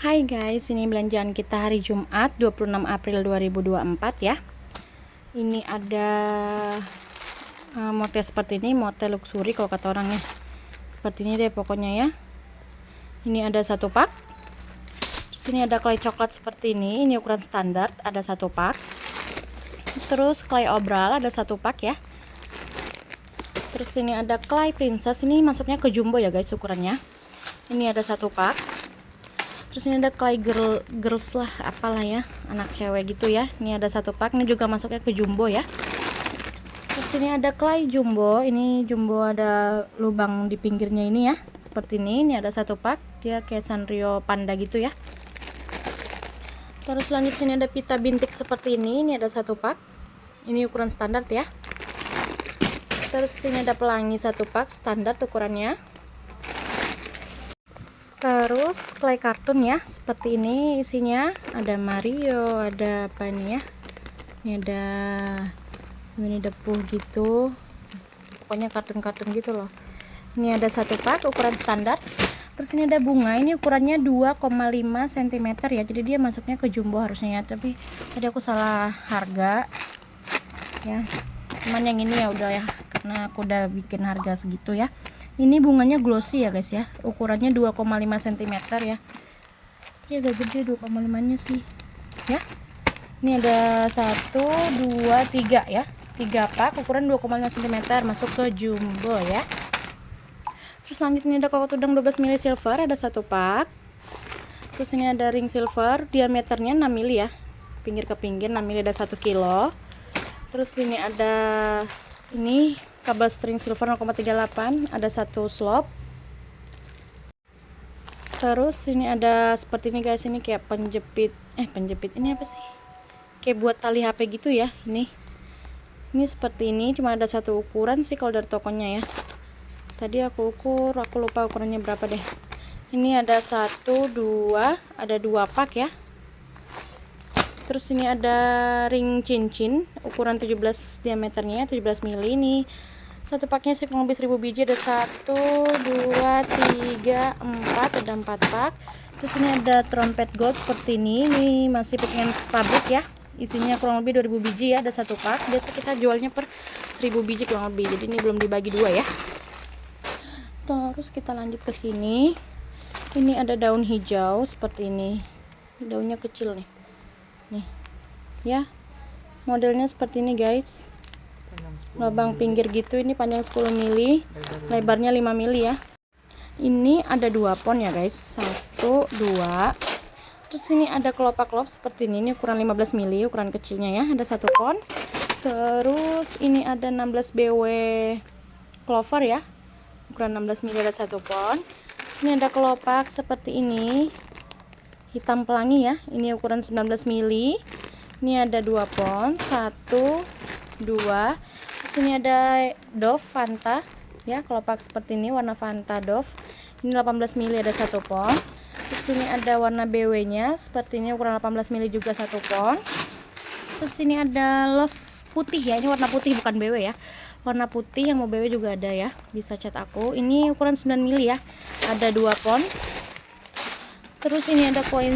Hai guys, ini belanjaan kita hari Jumat 26 April 2024 ya. Ini ada motel seperti ini, motel luxury kalau kata orangnya. Seperti ini deh pokoknya ya. Ini ada satu pak. Terus ini ada clay coklat seperti ini ukuran standar, ada satu pak. Terus clay obral ada satu pak ya. Terus ini ada clay princess, ini masuknya ke jumbo ya guys ukurannya. Ini ada satu pak. Terus ini ada clay girls lah, apalah ya, anak cewek gitu ya. Ini ada satu pak, ini juga masuknya ke jumbo ya. Terus ini ada clay jumbo, ini jumbo ada lubang di pinggirnya ini ya, seperti ini. Ini ada satu pak, dia kayak Sanrio panda gitu ya. Terus selanjutnya ada pita bintik seperti ini ada satu pak. Ini ukuran standar ya. Terus ini ada pelangi satu pak, standar ukurannya. Terus clay kartun ya, seperti ini isinya, ada Mario, ada apa nih ya, ini ada Winnie the Pooh gitu, pokoknya kartun-kartun gitu loh. Ini ada satu pak ukuran standar. Terus ini ada bunga, ini ukurannya 2,5 cm ya, jadi dia masuknya ke jumbo harusnya ya, tapi tadi aku salah harga ya. Cuman yang ini ya udah ya, karena aku udah bikin harga segitu ya. Ini bunganya glossy ya guys ya, ukurannya 2,5 cm ya. Ini agak gede 2,5 nya sih ya. Ini ada 1, 2, 3 ya, 3 pak ukuran 2,5 cm masuk ke jumbo ya. Terus selanjutnya ada kokot udang 12 ml silver, ada satu pak. Terus ini ada ring silver, diameternya 6 ml ya, pinggir ke pinggir 6 ml, ada 1 kilo. Terus ini ada ini kabel string silver 0,38, ada satu slop. Terus ini ada seperti ini guys, ini kayak penjepit ini apa sih, kayak buat tali HP gitu ya. Ini seperti ini, cuma ada satu ukuran sih kalau dari tokonya ya. Tadi aku ukur, aku lupa ukurannya berapa deh. Ini ada 1, 2, ada 2 pak ya. Terus ini ada ring cincin ukuran 17 diameternya, 17 mili. Ini satu paknya sih kurang lebih 1000 biji, ada 1, 2, 3, 4, ada 4 pak. Terus ini ada trompet gold seperti ini masih packingan pabrik ya, isinya kurang lebih 2000 biji ya, ada satu pak. Biasa kita jualnya per 1000 biji kurang lebih, jadi ini belum dibagi dua ya. Terus kita lanjut ke sini. Ini ada daun hijau seperti ini, daunnya kecil nih ya, modelnya seperti ini guys, lubang pinggir gitu. Ini panjang 10 mili, lebarnya 5 mili ya. Ini ada 2 pon ya guys, 1, 2. Terus ini ada kelopak love seperti ini ukuran 15 mili, ukuran kecilnya ya, ada 1 pon. Terus ini ada 16 BW clover ya, ukuran 16 mili, ada 1 pon. Terus ini ada kelopak seperti ini, hitam pelangi ya, ini ukuran 19 mili. Ini ada 2 pon, 1, 2. Terus ini ada Dove Fanta ya, kelopak seperti ini warna Fanta Dove. Ini 18 mili, ada 1 pon. Terus ini ada warna BW nya seperti ini, ukuran 18 mili juga 1 pon. Terus ini ada Love putih ya, ini warna putih bukan BW ya, warna putih. Yang mau BW juga ada ya, bisa chat aku. Ini ukuran 9 mili ya, ada 2 pon. Terus ini ada koin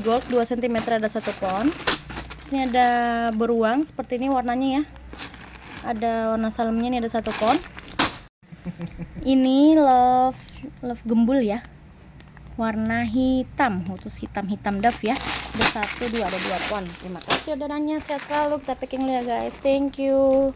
gold 2 cm, ada 1 pon. Ini ada beruang seperti ini warnanya ya, ada warna salemnya, ini ada 1 pon. Ini love gembul ya, warna hitam, khusus hitam Dove ya, ada 1, 2, ada 2 pon. Terima kasih saudaranya, sehat selalu, kita packing dulu ya guys, thank you.